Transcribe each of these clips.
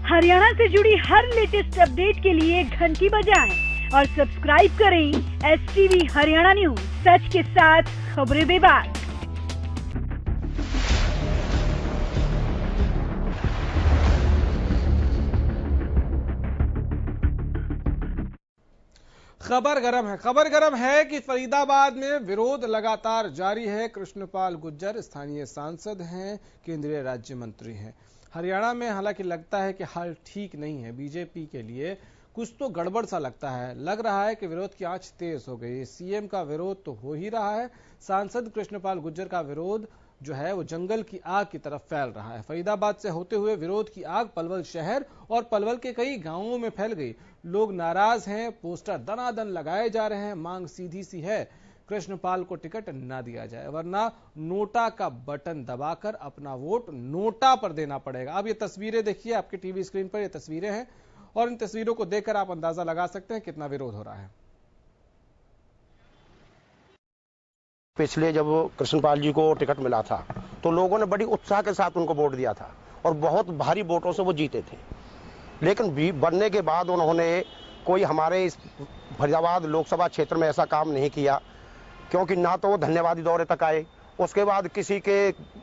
हरियाणा से जुड़ी हर latest update के लिए घंटी बजाएं और सब्सक्राइब करें STV हरियाणा न्यूज, सच के साथ खबरें बेबाक। खबर गरम है कि फरीदाबाद में विरोध लगातार जारी है। कृष्णपाल गुर्जर स्थानीय सांसद हैं, केंद्रीय राज्य मंत्री हैं। हरियाणा में हालांकि लगता है कि हाल ठीक नहीं है। बीजेपी के लिए कुछ तो गड़बड़ सा लगता है। लग रहा है कि विरोध की आंच तेज हो गई। सीएम का विरोध तो हो ही रहा है, सांसद कृष्णपाल गुर्जर का विरोध जो है वो जंगल की आग की तरफ फैल रहा है। फरीदाबाद से होते हुए विरोध की आग पलवल शहर और पलवल के कई गांवों में फैल गई। लोग नाराज हैं, पोस्टर दनादन लगाए जा रहे हैं। मांग सीधी सी है, कृष्णपाल को टिकट ना दिया जाए, वरना नोटा का बटन दबाकर अपना वोट नोटा पर देना पड़ेगा। अब ये तस्वीरें देखिए, आपके टीवी स्क्रीन पर ये तस्वीरें हैं और इन तस्वीरों को देखकर आप अंदाजा लगा सकते हैं कितना विरोध हो रहा है। पिछले जब कृष्णपाल जी को टिकट मिला था तो लोगों ने बड़ी उत्साह के साथ उनको वोट दिया था और बहुत भारी वोटों से वो जीते थे। लेकिन बनने के बाद उन्होंने कोई हमारे इस फरीदाबाद लोकसभा क्षेत्र में ऐसा काम नहीं किया, क्योंकि ना तो वो धन्यवादी दौरे तक आए, उसके बाद किसी के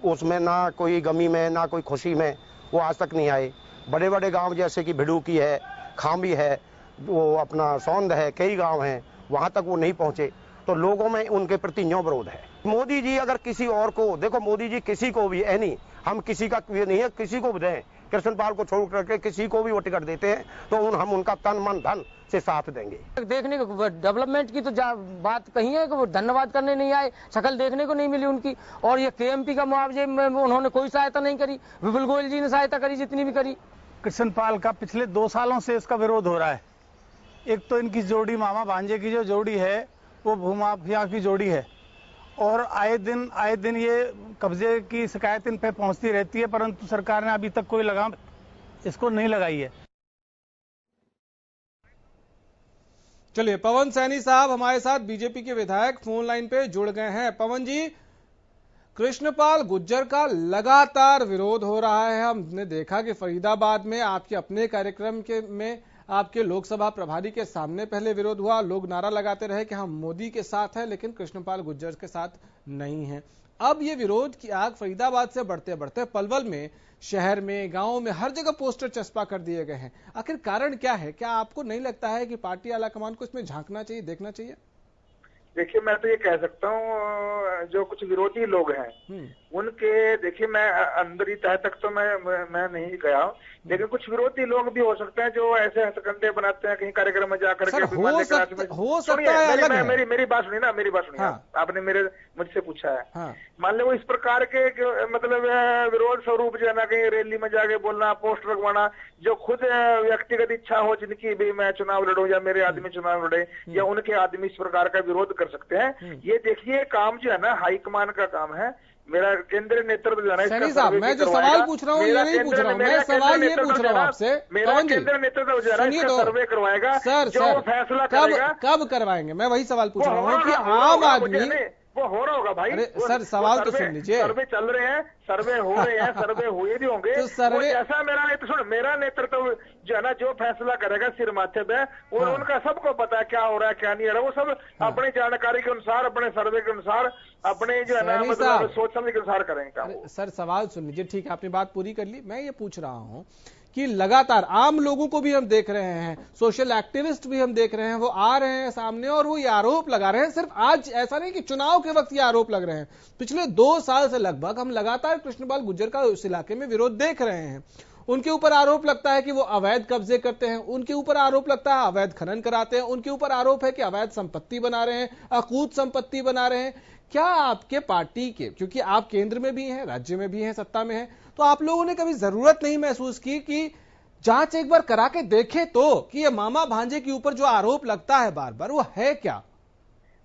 उसमें ना कोई गमी में ना कोई खुशी में वो आज तक नहीं आए। बड़े बड़े गांव जैसे कि भिड़ूकी है, खांबी है, वो अपना सौंद है, कई गांव हैं, वहां तक वो नहीं पहुंचे। तो लोगों में उनके प्रति न्यों विरोध है। मोदी जी अगर किसी और को, देखो मोदी जी किसी को भी नहीं, हम किसी का ये नहीं है, किसी को भी दें, कृष्णपाल को छोड़ करके किसी को भी वो टिकट देते हैं तो हम उनका तन मन धन से साथ देंगे। देखने को डेवलपमेंट की तो बात कही है कि वो धन्यवाद करने नहीं आए, शक्ल देखने को नहीं मिली उनकी। और ये KMP का मुआवजे में उन्होंने कोई सहायता नहीं करी। विपुल गोयल जी ने सहायता करी जितनी भी करी। कृष्णपाल का पिछले 2 सालों से इसका विरोध हो रहा है। एक तो इनकी जोड़ी, मामा भांजे की जो जोड़ी है वो भूमाफिया की जोड़ी है और आए दिन ये कब्जे की शिकायत इन पे पहुंचती रहती है, परंतु सरकार ने अभी तक कोई लगाम इसको नहीं लगाई है। चलिए, पवन सैनी साहब हमारे साथ बीजेपी के विधायक फोन लाइन पे जुड़ गए हैं। पवन जी, कृष्णपाल गुर्जर का लगातार विरोध हो रहा है। हमने देखा कि फरीदाबाद में आपके अपने कार्यक्रम में आपके लोकसभा प्रभारी के सामने पहले विरोध हुआ। लोग नारा लगाते रहे कि हम मोदी के साथ हैं, लेकिन कृष्णपाल गुर्जर के साथ नहीं हैं। अब ये विरोध की आग फरीदाबाद से बढ़ते बढ़ते पलवल में, शहर में, गांवों में हर जगह पोस्टर चस्पा कर दिए गए हैं। आखिर कारण क्या है? क्या आपको नहीं लगता है कि पार्टी आलाकमान को इसमें झांकना चाहिए, देखना चाहिए? देखिए, मैं तो ये कह सकता हूँ, जो कुछ विरोधी लोग हैं उनके, देखिए मैं अंदर तह तक तो मैं नहीं गया, लेकिन कुछ विरोधी लोग भी हो सकते हैं जो ऐसे हथकंडे बनाते हैं कहीं कार्यक्रम में जाकर के। हो सकता है, अलग है। मेरी बात सुनिए ना, मेरी बात सुनिए। हाँ। आपने मुझसे पूछा है। हाँ। मान लो इस प्रकार के मतलब विरोध स्वरूप जो है ना, कहीं रैली में जाके बोलना, पोस्टर लगवाना, जो खुद व्यक्तिगत इच्छा हो जिनकी भी मैं चुनाव लड़ूं या मेरे आदमी चुनाव लड़े या उनके आदमी इस प्रकार का विरोध कर सकते हैं। ये देखिए, काम जो है ना हाईकमान का काम है। मेरा केंद्रीय नेतृत्व जो है सैनी साहब, मैं जो सवाल पूछ रहा हूँ ये नहीं पूछ रहा हूँ, मैं सवाल ये पूछ रहा हूँ आपसे। मेरा केंद्रीय नेतृत्व जो है ना सर्वे करवाएगा, जो फैसला करेगा। कब करवाएंगे? मैं वही सवाल पूछ रहा हूँ कि आम आदमी, वो हो रहा होगा भाई। अरे सर, सवाल तो सुन लीजिए। सर्वे चल रहे हैं, सर्वे हो रहे हैं, सर्वे हुए भी होंगे। तो सर्वे ऐसा मेरा नेतृत्व जो है ना, जो फैसला करेगा सिर माथे पे, और उनका सबको पता है क्या हो रहा है क्या नहीं हो रहा। वो सब अपनी जानकारी के अनुसार, अपने सर्वे के अनुसार, अपने जो है ना मतलब सोच समझ के अनुसार करेंगे। सर सवाल सुन लीजिए, ठीक है, आपने बात पूरी कर ली। मैं ये पूछ रहा हूँ कि लगातार आम लोगों को भी हम देख रहे हैं, सोशल एक्टिविस्ट भी हम देख रहे हैं, वो आ रहे हैं सामने और वो ये आरोप लगा रहे हैं। सिर्फ आज ऐसा नहीं कि चुनाव के वक्त ये आरोप लग रहे हैं, पिछले 2 साल से लगभग हम लगातार कृष्णपाल गुर्जर का उस इलाके में विरोध देख रहे हैं। उनके ऊपर आरोप लगता है कि वो अवैध कब्जे करते हैं, उनके ऊपर आरोप लगता है अवैध खनन कराते हैं, उनके ऊपर आरोप है कि अवैध संपत्ति बना रहे हैं, अकूत संपत्ति बना रहे हैं। क्या आपके पार्टी के, क्योंकि आप केंद्र में भी हैं, राज्य में भी हैं, सत्ता में हैं, तो आप लोगों ने कभी जरूरत नहीं महसूस की कि जांच एक बार करा के देखें तो कि ये मामा भांजे के ऊपर जो आरोप लगता है बार बार, वो है क्या?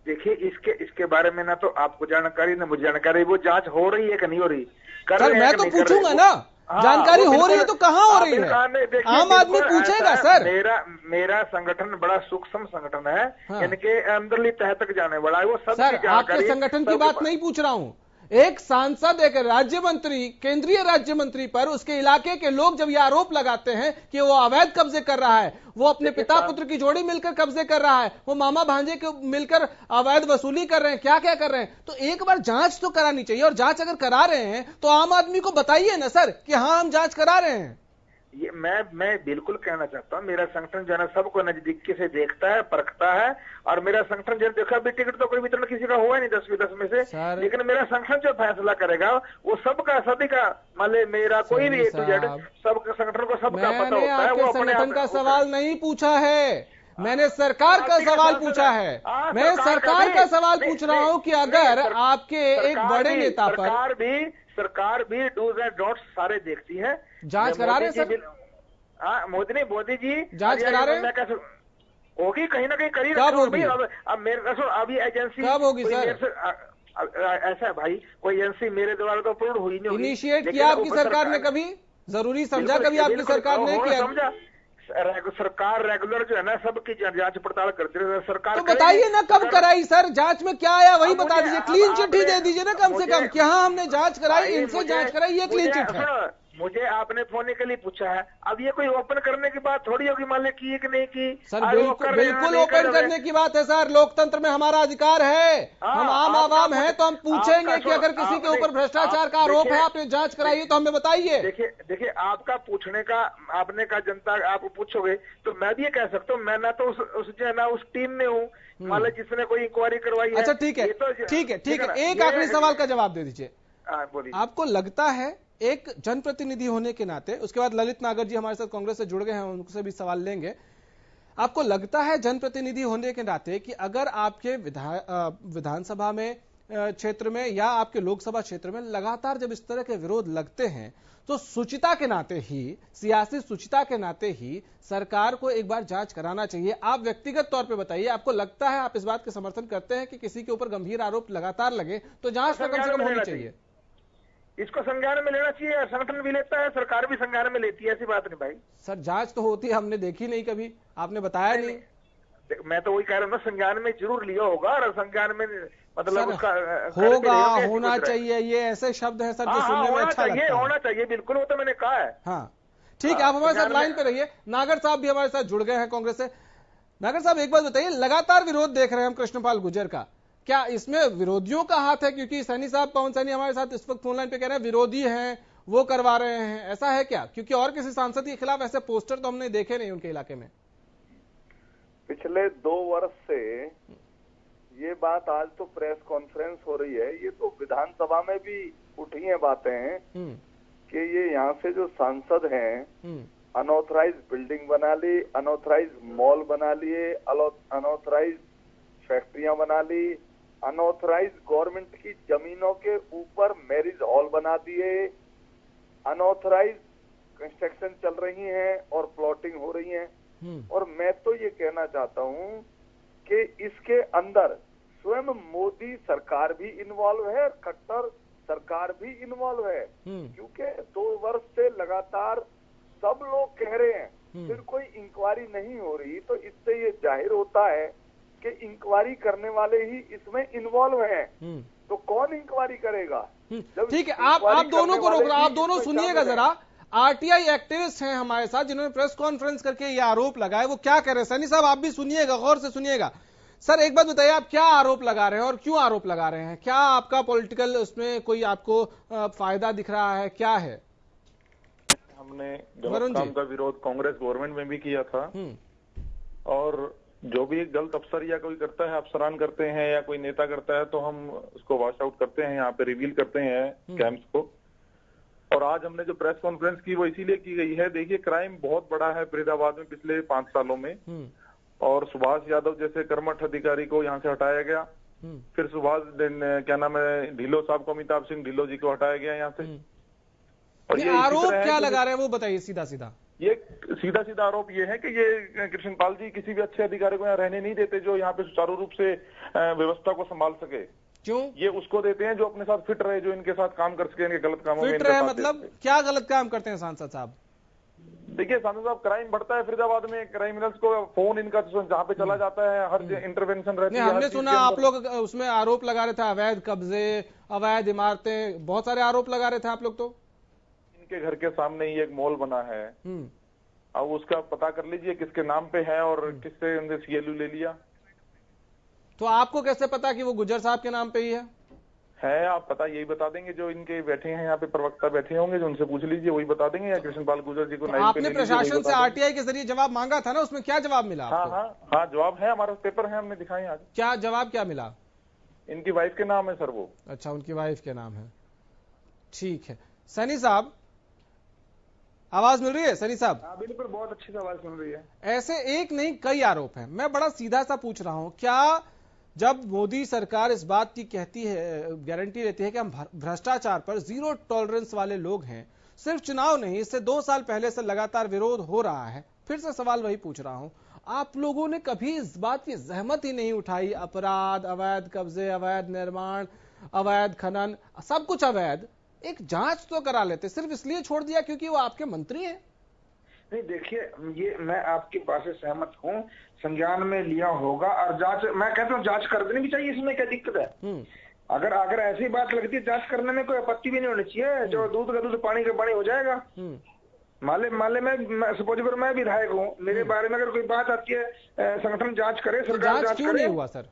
देखिए, इसके बारे में ना तो आपको जानकारी ना मुझे जानकारी। वो जांच हो रही है कि नहीं हो रही? सर मैं तो पूछूंगा ना, जानकारी हो रही है तो कहाँ हो रही है? आम आदमी पूछेगा। सर मेरा संगठन बड़ा सूक्ष्म संगठन है। इनके अंदरली तह तक जाने वाला है। वो सब सर आपके संगठन की बात नहीं पूछ रहा हूँ, एक सांसद, एक राज्य मंत्री, केंद्रीय राज्य मंत्री पर उसके इलाके के लोग जब ये आरोप लगाते हैं कि वो अवैध कब्जे कर रहा है, वो अपने पिता पुत्र की जोड़ी मिलकर कब्जे कर रहा है, वो मामा भांजे को मिलकर अवैध वसूली कर रहे हैं, क्या क्या कर रहे हैं, तो एक बार जांच तो करानी चाहिए। और जांच अगर करा रहे हैं तो आम आदमी को बताइए ना सर कि हाँ हम जांच करा रहे हैं। ये मैं बिल्कुल कहना चाहता हूँ, मेरा संगठन जो है ना सबको नजदीकी से देखता है, परखता है, और मेरा संगठन जो देखा भी टिकट तो कोई वितरण किसी का हुआ नहीं 10 में से, लेकिन मेरा संगठन जो फैसला करेगा वो सबका, सभी का, मान ले मेरा कोई भी A to Z, सबका संगठन को सबका पता होता है। वो संगठन का सवाल नहीं पूछा है, मैंने सरकार का सवाल पूछा है। मैं सरकार का सवाल पूछ रहा हूँ कि अगर आपके एक बड़े नेता पर, सरकार भी डूज एंड डोंट्स सारे देखती है। जांच करा रहे हैं सर? हाँ, मोदी जी जांच करा रहे हैं? मैं कैसे होगी, कहीं ना कहीं करी। कब होगी? अब मेरे अभी एजेंसी कब होगी सर? ऐसा है भाई, कोई एजेंसी मेरे द्वारा तो अप्रूव हुई नहीं होगी। इनिशिएट किया आपकी सरकार ने कभी? जरूरी समझा कभी आपकी सरकार ने किया? समझा, सरकार रेगुलर जो है ना सबकी जांच पड़ताल करती है सरकार। तो बताइए ना कब कराई सर? जांच में क्या आया वही बता दीजिए, क्लीन चिट ही दे दीजिए ना कम से कम कि हाँ हमने जांच कराई, इनसे जांच कराई, ये क्लीन चिट है। मुझे आपने फोन के लिए पूछा है, अब ये कोई ओपन करने की बात थोड़ी होगी, मान ले की कि नहीं की सर। बिल्कुल ओपन करने की बात है सर, लोकतंत्र में हमारा अधिकार है, हम आम आवाम है तो हम पूछेंगे कि अगर किसी के ऊपर भ्रष्टाचार का आरोप है, आपने जांच कराई है तो हमें बताइए। देखिए आपका पूछने का, आपने कहा जनता आप पूछोगे तो मैं भी ये कह सकता हूँ, मैं ना तो उस जो है ना उस टीम में हूँ, मान लो जिसने कोई इंक्वायरी करवाई है। अच्छा ठीक है, ठीक है, ठीक है, एक आखिरी सवाल का जवाब दे दीजिए। आपको लगता है एक जनप्रतिनिधि होने के नाते, उसके बाद ललित नागर जी हमारे साथ कांग्रेस से जुड़ गए हैं, उनसे भी सवाल लेंगे, आपको लगता है जनप्रतिनिधि होने के नाते कि अगर आपके विधानसभा में क्षेत्र में या आपके लोकसभा क्षेत्र में लगातार जब इस तरह के विरोध लगते हैं तो शुचिता के नाते ही, सियासी शुचिता के नाते ही सरकार को एक बार जांच कराना चाहिए? आप व्यक्तिगत तौर पे बताइए, आपको लगता है, आप इस बात के समर्थन करते हैं कि किसी के ऊपर गंभीर आरोप लगातार लगे तो जांच तो कम से कम होनी चाहिए? इसको संज्ञान में लेना चाहिए, संगठन भी लेता है, सरकार भी संज्ञान में लेती है, ऐसी बात नहीं भाई। सर जांच तो होती है, हमने देखी नहीं कभी, आपने बताया नहीं। मैं तो वही कह रहा हूँ ना, संज्ञान में जरूर लिया होगा, और संज्ञान में मतलब उसका होगा, होना चाहिए, ये ऐसे शब्द है सर जो सुनने में अच्छा लगता है। होना चाहिए, बिल्कुल, वो तो मैंने कहा है। हाँ ठीक है, आप हमारे साथ लाइन पे रहिए। नागर साहब भी हमारे साथ जुड़ गए हैं कांग्रेस से। नागर साहब एक बात बताइए, लगातार विरोध देख रहे हैं हम कृष्णपाल गुर्जर का, क्या इसमें विरोधियों का हाथ है? क्योंकि सैनी साहब, पवन सैनी हमारे साथ इस वक्त फोन लाइन पे कह रहे हैं विरोधी हैं, वो करवा रहे हैं, ऐसा है क्या? क्योंकि और किसी सांसद के खिलाफ ऐसे पोस्टर तो हमने देखे नहीं उनके इलाके में। पिछले 2 वर्ष से ये बात, आज तो प्रेस कॉन्फ्रेंस हो रही है, ये तो विधानसभा में भी उठी है बातें कि ये यहाँ से जो सांसद हैं अनऑथराइज बिल्डिंग बना ली, अनऑथराइज मॉल बना लिए, अनऑथराइज फैक्ट्रियां बना ली, अनऑथराइज गवर्नमेंट की जमीनों के ऊपर मैरिज हॉल बना दिए, अनऑथराइज कंस्ट्रक्शन चल रही हैं और प्लॉटिंग हो रही है। और मैं तो ये कहना चाहता हूँ कि इसके अंदर स्वयं मोदी सरकार भी इन्वॉल्व है, खट्टर सरकार भी इन्वॉल्व है, क्योंकि 2 वर्ष से लगातार सब लोग कह रहे हैं, फिर कोई इंक्वायरी नहीं हो रही, तो इससे ये जाहिर होता है कि इंक्वायरी करने वाले ही इसमें इन्वॉल्व हैं। तो कौन इंक्वायरी करेगा? ठीक है, आप दोनों को रोक रहा, आप दोनों सुनिएगा जरा। आरटीआई एक्टिविस्ट हैं हमारे साथ जिन्होंने प्रेस कॉन्फ्रेंस करके ये आरोप लगाए, वो क्या कह रहे हैं? सैनी साहब आप भी सुनिएगा, गौर से सुनिएगा। सर एक बात बताइए, आप क्या आरोप लगा रहे हैं और क्यों आरोप लगा रहे हैं? क्या आपका पॉलिटिकल उसमें कोई आपको फायदा दिख रहा है, क्या है? हमने गलत काम का विरोध कांग्रेस गवर्नमेंट में भी किया था, और जो भी गलत अफसर या कोई करता है, अफसरान करते हैं या कोई नेता करता है, तो हम उसको वॉश आउट करते हैं, यहाँ पे रिवील करते हैं कैंप्स को। और आज हमने जो प्रेस कॉन्फ्रेंस की वो इसीलिए की गई है, देखिए क्राइम बहुत बड़ा है फरीदाबाद में पिछले 5 सालों में, और सुभाष यादव जैसे कर्मठ अधिकारी को यहाँ से हटाया गया, फिर सुभाष क्या नाम है ढिल्लो साहब को, अमिताभ सिंह ढिल्लो जी को हटाया गया यहाँ से। और ये आरोप क्या लगा रहे हैं वो बताइए सीधा सीधा। ये सीधा सीधा आरोप ये है कि ये कृष्णपाल जी किसी भी अच्छे अधिकारी को यहाँ रहने नहीं देते जो यहाँ पे सुचारू रूप से व्यवस्था को संभाल सके। क्यों? ये उसको देते हैं जो अपने साथ फिट रहे, जो इनके साथ काम कर सके, इनके गलत कामों में फिट रहे मतलब क्या गलत काम करते हैं सांसद साहब? देखिए सांसद साहब, क्राइम बढ़ता है फरीदाबाद में, क्राइमिनल्स को फोन इनका जहाँ पे चला जाता है हर इंटरवेंशन रहती नहीं, है। हमने सुना आप लोग उसमें आरोप लगा रहे थे, अवैध कब्जे, अवैध इमारतें, बहुत सारे आरोप लगा रहे थे आप लोग। तो इनके घर के सामने ही एक मॉल बना है, अब उसका पता कर लीजिए किसके नाम पे है और किससे उनसे सीएलयू ले लिया। तो आपको कैसे पता कि वो गुज्जर साहब के नाम पे ही है? आप पता यही बता देंगे, जो इनके बैठे हैं यहाँ पे प्रवक्ता बैठे होंगे, जो उनसे पूछ लीजिए, वही बता देंगे, या कृष्णपाल गुर्जर जी को तो आपने प्रशासन से आरटीआई के जरिए जवाब मांगा था ना, उसमें क्या जवाब मिला आपको? हाँ, जवाब है, हमारे पेपर है, हमने दिखाए आज। क्या जवाब क्या मिला? इनकी वाइफ के नाम है सर वो। अच्छा, उनकी वाइफ के नाम है, ठीक है। सैनी साहब, आवाज मिल रही है? सैनी साहब, बिल्कुल, बहुत अच्छी से आवाज सुन रही है। ऐसे एक नहीं कई आरोप हैं, मैं बड़ा सीधा सा पूछ रहा हूं, क्या जब मोदी सरकार इस बात की कहती है, गारंटी लेती है कि हम भ्रष्टाचार पर जीरो टॉलरेंस वाले लोग हैं, सिर्फ चुनाव नहीं, इससे 2 साल पहले से लगातार विरोध हो रहा है, फिर से सवाल वही पूछ रहा हूं, आप लोगों ने कभी इस बात की जहमत ही नहीं उठाई? अपराध, अवैध कब्जे, अवैध निर्माण, अवैध खनन, सब कुछ अवैध, एक जांच तो करा लेते, सिर्फ इसलिए छोड़ दिया क्योंकि वो आपके मंत्री हैं? नहीं, देखिए, ये मैं आपकी बात से सहमत हूँ, संज्ञान में लिया होगा, और जांच, मैं कहता हूँ जांच कर देनी भी चाहिए, इसमें क्या दिक्कत है? अगर ऐसी बात लगती है जांच करने में कोई आपत्ति भी नहीं होनी चाहिए, जो दूध का दूध पानी का पानी हो जाएगा। माले मैं सपोज करो मैं विधायक हूँ, मेरे बारे में अगर कोई बात आती है, संगठन जांच करे, सरकार जांच करे। नहीं हुआ सर?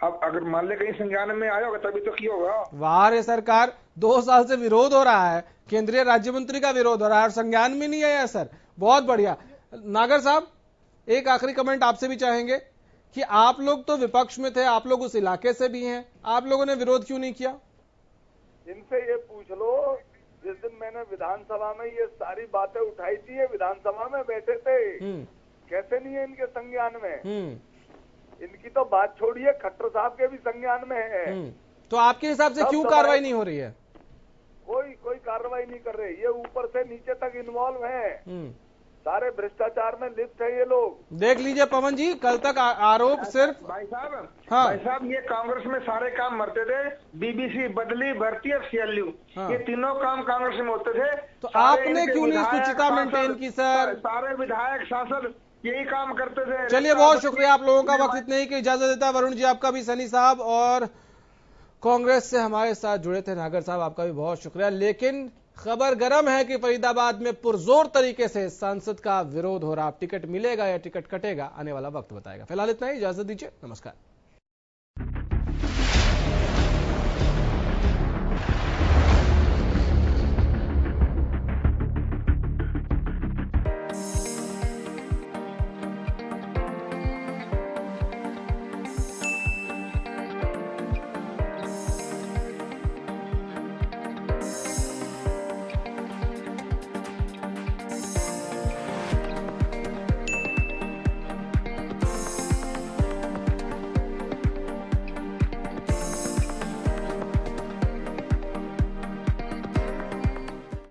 अब अगर मान ले कहीं संज्ञान में आया होगा तभी तो किया होगा। वाह रे सरकार, 2 साल से विरोध हो रहा है, केंद्रीय राज्य मंत्री का विरोध हो रहा है और संज्ञान में नहीं आया सर, बहुत बढ़िया। नागर साहब, एक आखिरी कमेंट आपसे भी चाहेंगे कि आप लोग तो विपक्ष में थे, आप लोग उस इलाके से भी हैं, आप लोगों ने विरोध क्यों नहीं किया? इनसे ये पूछ लो, जिस दिन मैंने विधानसभा में ये सारी बातें उठाई थी, ये विधानसभा में बैठे थे, कैसे नहीं है इनके संज्ञान में? इनकी तो बात छोड़िए, खट्टर साहब के भी संज्ञान में है। तो आपके हिसाब से क्यों कार्रवाई नहीं हो रही है? कोई कार्रवाई नहीं कर रहे, ये ऊपर से नीचे तक इन्वॉल्व हैं, सारे भ्रष्टाचार में लिप्त है ये लोग। देख लीजिए पवन जी, कल तक आरोप सिर्फ भाई साहब, हाँ। भाई साहब, ये कांग्रेस में सारे काम मरते थे, बीबीसी, बदली, भर्ती और सीएलयू, ये तीनों काम कांग्रेस में होते थे। तो आपने क्यों नहीं शुचिता मेंटेन की सर? सारे विधायक, सांसद यही काम करते थे। चलिए, बहुत शुक्रिया आप लोगों का, वक्त इतने ही की इजाजत देता है। वरुण जी, आपका भी, सनी साहब और कांग्रेस से हमारे साथ जुड़े थे नागर साहब, आपका भी बहुत शुक्रिया। लेकिन खबर गर्म है कि फरीदाबाद में पुरजोर तरीके से सांसद का विरोध हो रहा। टिकट मिलेगा या टिकट कटेगा, आने वाला वक्त बताएगा। फिलहाल इतना ही, इजाजत दीजिए, नमस्कार।